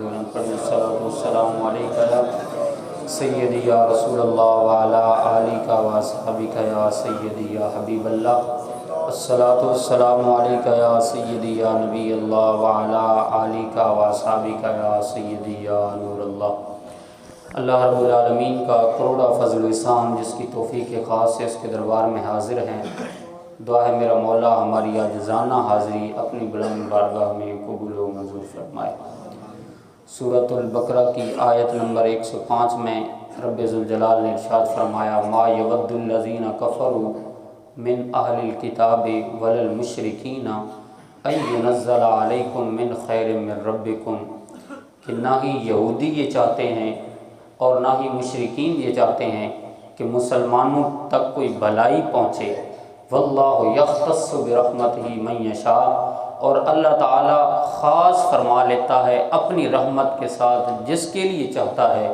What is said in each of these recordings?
السلام علیکم سیدی یا رسول اللہ وعلا آلکا و اصحابکا یا سیدی یا حبیب اللہ السلام علیکم یا سیدی یا نبی اللہ وعلا آلکا و اصحابکا یا سیدی یا نور اللہ۔ اللہ رب العالمین کا کروڑا فضل و احسان جس کی توفیق خاص سے اس کے دربار میں حاضر ہیں، دعا ہے میرا مولا ہماری عاجزانہ حاضری اپنی بلند بارگاہ میں قبول و منظور فرمائے۔ سورۃ البقرہ کی آیت نمبر 105 میں رب ذوالجلال نے ارشاد فرمایا ما یود الذین کفروا من اہل الکتاب والمشرکین ان ینزل علیکم من خیر من ربکم، کہ نہ ہی یہودی یہ چاہتے ہیں اور نہ ہی مشرکین یہ چاہتے ہیں کہ مسلمانوں تک کوئی بھلائی پہنچے۔ واللہ یختص برحمتہ من یشاء، اور اللہ تعالیٰ خاص فرما لیتا ہے اپنی رحمت کے ساتھ جس کے لیے چاہتا ہے۔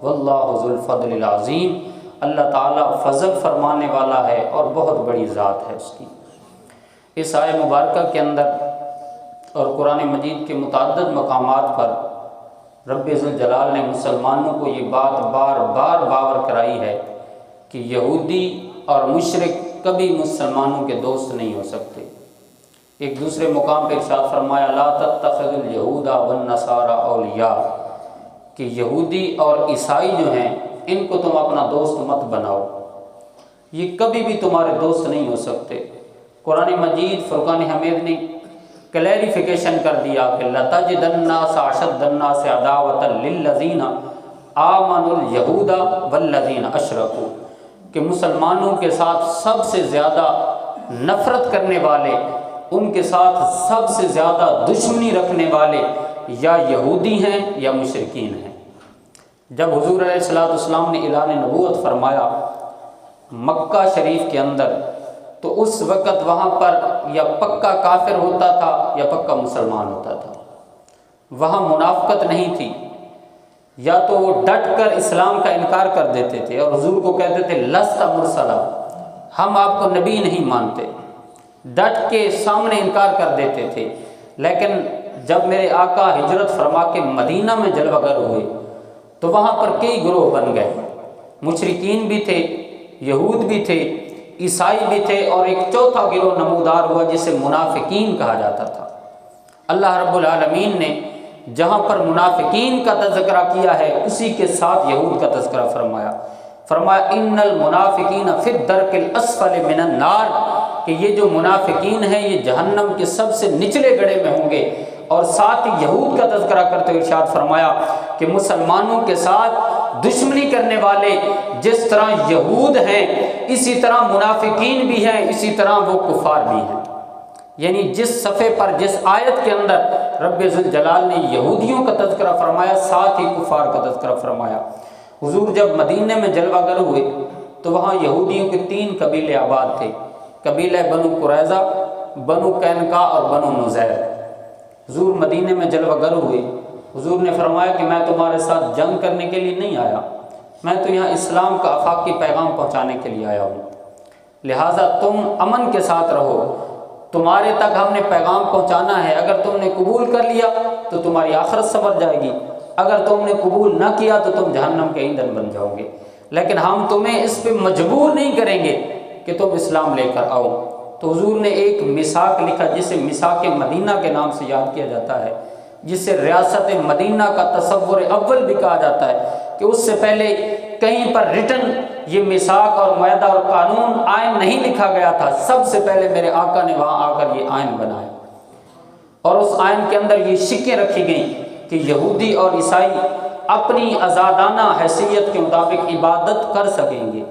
واللہ ذو الفضل العظیم، اللہ تعالیٰ فضل فرمانے والا ہے اور بہت بڑی ذات ہے اس کی۔ اس آیہ مبارکہ کے اندر اور قرآن مجید کے متعدد مقامات پر رب ذوالجلال نے مسلمانوں کو یہ بات بار بار باور کرائی ہے کہ یہودی اور مشرک کبھی مسلمانوں کے دوست نہیں ہو سکتے۔ ایک دوسرے مقام پہ ارشاد فرمایا لا تتخذوا اليہود والنصارى اولیاء، کہ یہودی اور عیسائی جو ہیں ان کو تم اپنا دوست مت بناؤ، یہ کبھی بھی تمہارے دوست نہیں ہو سکتے۔ قرآن مجید فرقان حمید نے کلیریفیکیشن کر دیا کہ لَتَجِدَنَّ النَّاسَ أَشَدَّ النَّاسِ عَدَاوَةً لِلَّذِينَ آمَنُوا الْيَهُودَ وَالَّذِينَ أَشْرَكُوا، کہ مسلمانوں کے ساتھ سب سے زیادہ نفرت کرنے والے، ان کے ساتھ سب سے زیادہ دشمنی رکھنے والے یا یہودی ہیں یا مشرکین ہیں۔ جب حضور علیہ السلام نے اعلان نبوت فرمایا مکہ شریف کے اندر، تو اس وقت وہاں پر یا پکا کافر ہوتا تھا یا پکا مسلمان ہوتا تھا، وہاں منافقت نہیں تھی، یا تو وہ ڈٹ کر اسلام کا انکار کر دیتے تھے اور حضور کو کہتے تھے لست مرسلا، ہم آپ کو نبی نہیں مانتے، ڈٹ کے سامنے انکار کر دیتے تھے۔ لیکن جب میرے آقا ہجرت فرما کے مدینہ میں جلوہ گر ہوئے تو وہاں پر کئی گروہ بن گئے، مشرکین بھی تھے، یہود بھی تھے، عیسائی بھی تھے، اور ایک چوتھا گروہ نمودار ہوا جسے منافقین کہا جاتا تھا۔ اللہ رب العالمین نے جہاں پر منافقین کا تذکرہ کیا ہے اسی کے ساتھ یہود کا تذکرہ فرمایا ان المنافقین فی الدرک الاسفل من النار، کہ یہ جو منافقین ہیں یہ جہنم کے سب سے نچلے گڑھے میں ہوں گے۔ اور ساتھ ہی یہود کا تذکرہ کرتے ہوئے ارشاد فرمایا کہ مسلمانوں کے ساتھ دشمنی کرنے والے جس طرح یہود ہیں اسی طرح منافقین بھی ہیں، اسی طرح وہ کفار بھی ہیں۔ یعنی جس صفحے پر جس آیت کے اندر رب ذوالجلال نے یہودیوں کا تذکرہ فرمایا ساتھ ہی کفار کا تذکرہ فرمایا۔ حضور جب مدینے میں جلوہ گر ہوئے تو وہاں یہودیوں کے 3 قبیلے آباد تھے، قبیلہ بنو قریظہ، بنو قینقاع اور بنو نذیر۔ حضور مدینے میں جلوہ گر ہوئے، حضور نے فرمایا کہ میں تمہارے ساتھ جنگ کرنے کے لیے نہیں آیا، میں تو یہاں اسلام کا آفاقی پیغام پہنچانے کے لیے آیا ہوں، لہٰذا تم امن کے ساتھ رہو، تمہارے تک ہم نے پیغام پہنچانا ہے، اگر تم نے قبول کر لیا تو تمہاری آخرت سنور جائے گی، اگر تم نے قبول نہ کیا تو تم جہنم کے ایندھن بن جاؤ گے، لیکن ہم تمہیں اس پہ مجبور نہیں کریں گے کہ تم اسلام لے کر آؤ۔ تو حضور نے ایک میثاق لکھا جسے میثاق مدینہ کے نام سے یاد کیا جاتا ہے، جسے ریاست مدینہ کا تصور اول بھی کہا جاتا ہے، کہ اس سے پہلے کہیں پر ریٹن یہ میثاق اور معاہدہ اور قانون آئین نہیں لکھا گیا تھا، سب سے پہلے میرے آقا نے وہاں آ کر یہ آئین بنایا، اور اس آئین کے اندر یہ شکیں رکھی گئیں کہ یہودی اور عیسائی اپنی آزادانہ حیثیت کے مطابق عبادت کر سکیں گے،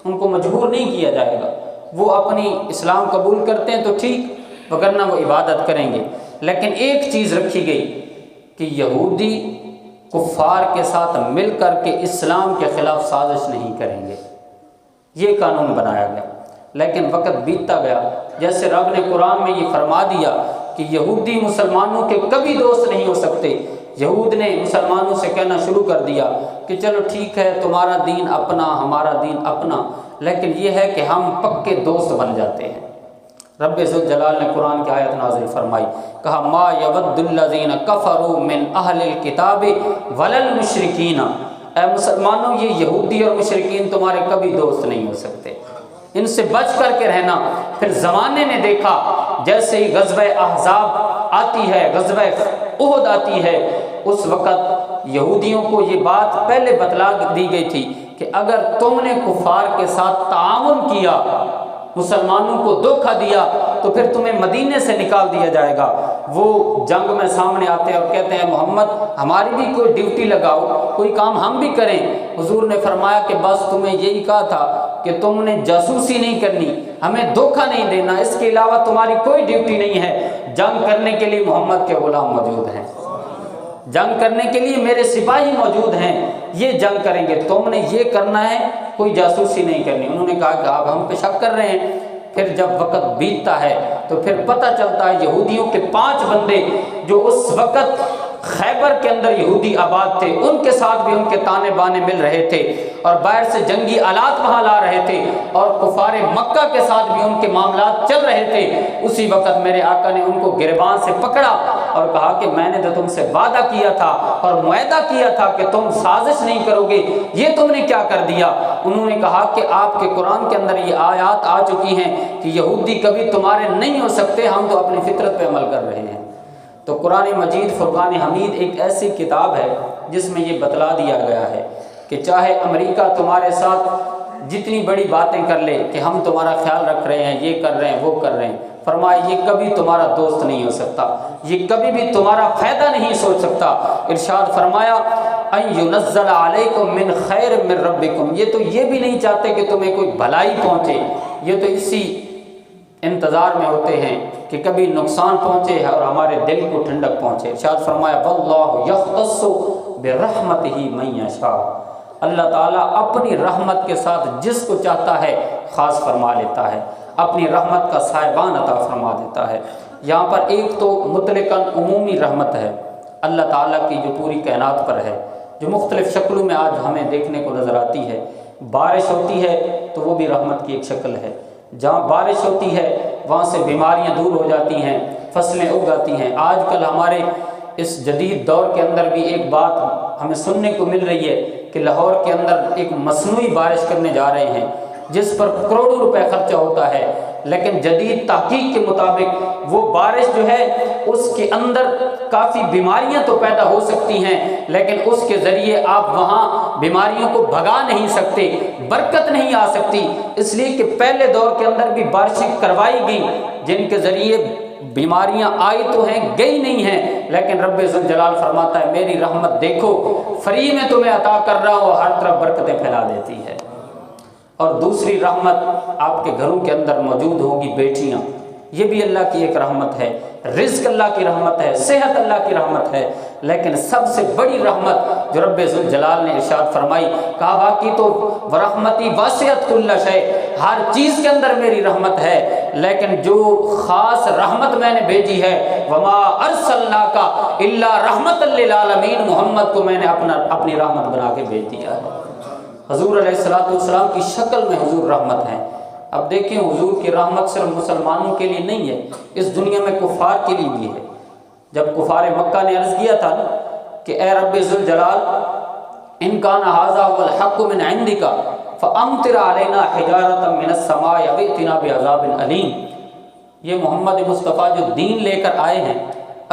ان کو مجبور نہیں کیا جائے گا، وہ اپنی اسلام قبول کرتے ہیں تو ٹھیک، وگرنہ وہ عبادت کریں گے۔ لیکن ایک چیز رکھی گئی کہ یہودی کفار کے ساتھ مل کر کے اسلام کے خلاف سازش نہیں کریں گے، یہ قانون بنایا گیا۔ لیکن وقت بیتتا گیا، جیسے رب نے قرآن میں یہ فرما دیا کہ یہودی مسلمانوں کے کبھی دوست نہیں ہو سکتے، یہود نے مسلمانوں سے کہنا شروع کر دیا کہ چلو ٹھیک ہے تمہارا دین اپنا ہمارا دین اپنا، لیکن یہ ہے کہ ہم پکے دوست بن جاتے ہیں۔ رب ذوالجلال نے قرآن کی آیت نازل فرمائی، کہا ما یود الذین کفروا من اہل الکتاب ولا المشرکین، اے مسلمانوں یہ یہودی اور مشرکین تمہارے کبھی دوست نہیں ہو سکتے، ان سے بچ کر کے رہنا۔ پھر زمانے نے دیکھا جیسے ہی غزوہ احزاب آتی ہے، غزوہ احد آتی ہے، اس وقت یہودیوں کو یہ بات پہلے بتلا دی گئی تھی کہ اگر تم نے کفار کے ساتھ تعاون کیا، مسلمانوں کو دھوکہ دیا، تو پھر تمہیں مدینے سے نکال دیا جائے گا۔ وہ جنگ میں سامنے آتے ہیں اور کہتے ہیں محمد ہماری بھی کوئی ڈیوٹی لگاؤ، کوئی کام ہم بھی کریں۔ حضور نے فرمایا کہ بس تمہیں یہی کہا تھا کہ تم نے جاسوسی نہیں کرنی، ہمیں دھوکہ نہیں دینا، اس کے علاوہ تمہاری کوئی ڈیوٹی نہیں ہے۔ جنگ کرنے کے لیے محمد کے غلام موجود ہیں، جنگ کرنے کے لیے میرے سپاہی موجود ہیں، یہ جنگ کریں گے، تم نے یہ کرنا ہے، کوئی جاسوسی نہیں کرنی۔ انہوں نے کہا کہ آپ ہم پہ شک کر رہے ہیں۔ پھر جب وقت بیتتا ہے تو پھر پتہ چلتا ہے یہودیوں کے 5 بندے جو اس وقت خیبر کے اندر یہودی آباد تھے، ان کے ساتھ بھی ان کے تانے بانے مل رہے تھے اور باہر سے جنگی آلات وہاں لا رہے تھے اور کفار مکہ کے ساتھ بھی ان کے معاملات چل رہے تھے۔ اسی وقت میرے آقا نے ان کو گریبان سے پکڑا اور کہا کہ میں نے تو تم سے وعدہ کیا تھا اور معاہدہ کیا تھا کہ تم سازش نہیں کرو گے، یہ تم نے کیا کر دیا؟ انہوں نے کہا کہ آپ کے قرآن کے اندر یہ آیات آ چکی ہیں کہ یہودی کبھی تمہارے نہیں ہو سکتے، ہم تو اپنی فطرت پہ عمل کر رہے ہیں۔ تو قرآن مجید فرقان حمید ایک ایسی کتاب ہے جس میں یہ بتلا دیا گیا ہے کہ چاہے امریکہ تمہارے ساتھ جتنی بڑی باتیں کر لے کہ ہم تمہارا خیال رکھ رہے ہیں، یہ کر رہے ہیں، وہ کر رہے ہیں، فرمایا یہ کبھی تمہارا دوست نہیں ہو سکتا، یہ کبھی بھی تمہارا فائدہ نہیں سوچ سکتا۔ ارشاد فرمایا ان ینزل علیکم من خیر من ربکم، یہ تو یہ بھی نہیں چاہتے کہ تمہیں کوئی بھلائی پہنچے، یہ تو اسی انتظار میں ہوتے ہیں کہ کبھی نقصان پہنچے اور ہمارے دل کو ٹھنڈک پہنچے۔ ارشاد فرمایا واللہ یختص برحمتہ من یشاء، اللہ تعالیٰ اپنی رحمت کے ساتھ جس کو چاہتا ہے خاص فرما لیتا ہے، اپنی رحمت کا سائبان عطا فرما دیتا ہے۔ یہاں پر ایک تو مطلقاً عمومی رحمت ہے اللہ تعالیٰ کی جو پوری کائنات پر ہے، جو مختلف شکلوں میں آج ہمیں دیکھنے کو نظر آتی ہے۔ بارش ہوتی ہے تو وہ بھی رحمت کی ایک شکل ہے، جہاں بارش ہوتی ہے وہاں سے بیماریاں دور ہو جاتی ہیں، فصلیں اگ جاتی ہیں۔ آج کل ہمارے اس جدید دور کے اندر بھی ایک بات ہمیں سننے کو مل رہی ہے کہ لاہور کے اندر ایک مصنوعی بارش کرنے جا رہے ہیں جس پر کروڑوں روپے خرچہ ہوتا ہے، لیکن جدید تحقیق کے مطابق وہ بارش جو ہے اس کے اندر کافی بیماریاں تو پیدا ہو سکتی ہیں، لیکن اس کے ذریعے آپ وہاں بیماریوں کو بھگا نہیں سکتے، برکت نہیں آ سکتی، اس لیے کہ پہلے دور کے اندر بھی بارشیں کروائی گئیں جن کے ذریعے بیماریاں آئی تو ہیں گئی نہیں ہیں، لیکن رب ذوالجلال فرماتا ہے میری رحمت دیکھو فری میں تمہیں عطا کر رہا ہوں، ہر طرف برکتیں پھیلا دیتی ہے۔ اور دوسری رحمت آپ کے گھروں کے اندر موجود ہوگی بیٹیاں، یہ بھی اللہ کی ایک رحمت ہے، رزق اللہ کی رحمت ہے، صحت اللہ کی رحمت ہے، لیکن سب سے بڑی رحمت جو رب ذوالجلال نے ارشاد فرمائی، کہا باقی تو ورحمتی واسعت کل شیء، ہر چیز کے اندر میری رحمت ہے، لیکن جو خاص رحمت میں نے بھیجی ہے وما ارسلناک الا رحمت للعالمین، محمد کو میں نے اپنی رحمت بنا کے بھیج دیا ہے۔ حضور علیہ السلام کی شکل میں حضور رحمت ہے۔ اب دیکھیں حضور کی رحمت صرف مسلمانوں کے لیے نہیں ہے، اس دنیا میں کفار کے لیے بھی ہے۔ جب کفار مکہ نے عرض کیا تھا کہ اے رب ذوالجلال ان کان ھذا هو الحق من عندک فامطر علینا حجارۃ من السماء یأتنا بعذاب علیم، یہ محمد مصطفیٰ جو دین لے کر آئے ہیں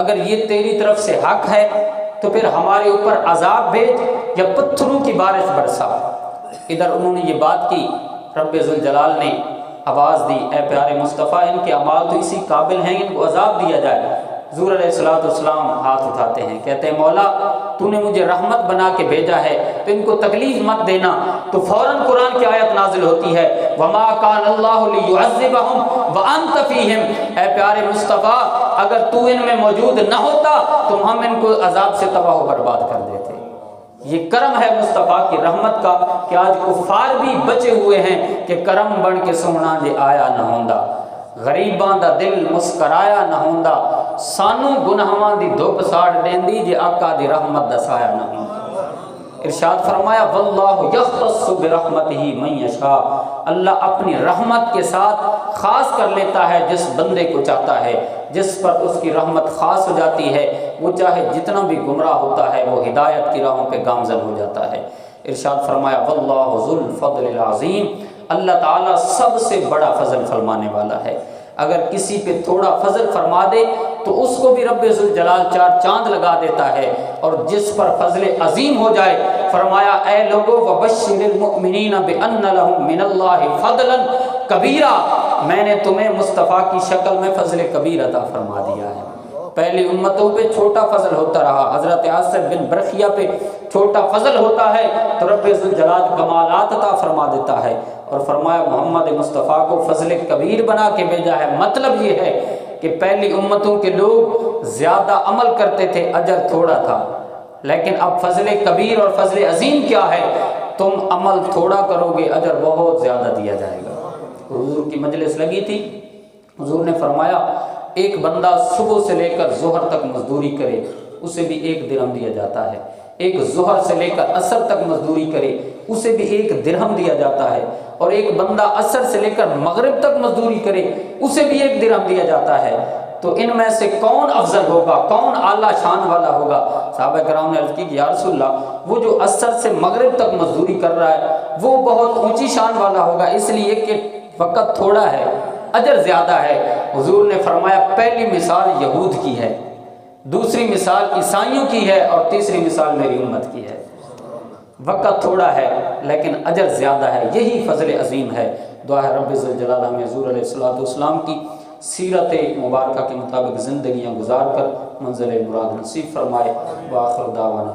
اگر یہ تیری طرف سے حق ہے تو پھر ہمارے اوپر عذاب بھیج یا پتھروں کی بارش برسا۔ ادھر انہوں نے یہ بات کی، رب ذوالجلال نے آواز دی اے پیارے مصطفیٰ ان کے اعمال تو اسی قابل ہیں ان کو عذاب دیا جائے۔ حضور علیہ السلام ہاتھ اٹھاتے ہیں، کہتے ہیں مولا تو نے مجھے رحمت بنا کے بھیجا ہے تو ان کو تکلیف مت دینا، تو فوراً قرآن کی آیت نازل ہوتی ہے وما کان اللہ لیعذبہم وانت فیہم، اے پیارے مصطفیٰ اگر تو ان میں موجود نہ ہوتا تو ہم ان کو عذاب سے تباہ و برباد کر دیتے۔ یہ کرم ہے مصطفیٰ کی رحمت کا کہ آج کفار بھی بچے ہوئے ہیں کہ کرم بن کے سونا جے آیا نہ ہوندا، غریباں دا دل مسکرایا نہ ہوندا، سانو گناہاں دی دھوپ ساڑ دیندی جے آقا دی رحمت دا سایہ نہ ہوندا۔ ارشاد فرمایا واللہ یختص برحمتہ من یشاء، اللہ اپنی رحمت کے ساتھ خاص کر لیتا ہے جس بندے کو چاہتا ہے، جس پر اس کی رحمت خاص ہو جاتی ہے وہ چاہے جتنا بھی گمراہ ہوتا ہے وہ ہدایت کی راہوں پہ گامزن ہو جاتا ہے۔ ارشاد فرمایا واللہ ذو الفضل العظیم، اللہ تعالیٰ سب سے بڑا فضل فرمانے والا ہے۔ اگر کسی پہ تھوڑا فضل فرما دے تو اس کو بھی رب ذوالجلال چار چاند لگا دیتا ہے، اور جس پر فضل عظیم ہو جائے فرمایا اے لوگو وبشر المؤمنین بان لهم من اللہ فضلا کبیرا، میں نے تمہیں مصطفیٰ کی شکل میں فضل کبیر عطا فرما دیا ہے۔ پہلی امتوں پہ چھوٹا فضل ہوتا رہا، حضرت عاصم بن برخیہ پہ چھوٹا فضل ہوتا ہے تو رب ذوالجلال کمالات عطا فرما دیتا ہے، اور فرمایا محمد مصطفیٰ کو فضل کبیر بنا کے بھیجا ہے۔ مطلب یہ ہے کہ پہلی امتوں کے لوگ زیادہ عمل کرتے تھے، اجر تھوڑا تھا، لیکن اب فضل کبیر اور فضل عظیم کیا ہے؟ تم عمل تھوڑا کرو گے اجر بہت زیادہ دیا جائے گا۔ حضور کی مجلس لگی تھی، حضور نے فرمایا ایک بندہ صبح سے لے کر ظہر تک مزدوری کرے اسے بھی 1 درہم دیا جاتا ہے، ایک ظہر سے لے کر عصر تک مزدوری کرے اسے بھی 1 درہم دیا جاتا ہے، اور ایک بندہ عصر سے لے کر مغرب تک مزدوری کرے اسے بھی 1 درہم دیا جاتا ہے۔ تو ان میں سے کون افضل ہوگا، کون اعلیٰ شان والا ہوگا؟ صحابہ کرام نے عرض کی کہ یا رسول اللہ وہ جو عصر سے مغرب تک مزدوری کر رہا ہے وہ بہت اونچی شان والا ہوگا، اس لیے کہ وقت تھوڑا ہے اجر زیادہ ہے۔ حضور نے فرمایا پہلی مثال یہود کی ہے، دوسری مثال عیسائیوں کی ہے، اور تیسری مثال میری امت کی ہے۔ وقت تھوڑا ہے لیکن اجر زیادہ ہے، یہی فضل عظیم ہے۔ دعا ہے رب ذوالجلال ہمیں حضور علیہ الصلوۃ کی سیرت مبارکہ کے مطابق زندگیاں گزار کر منزل مراد نصیب فرمائے۔ وآخر دعوانا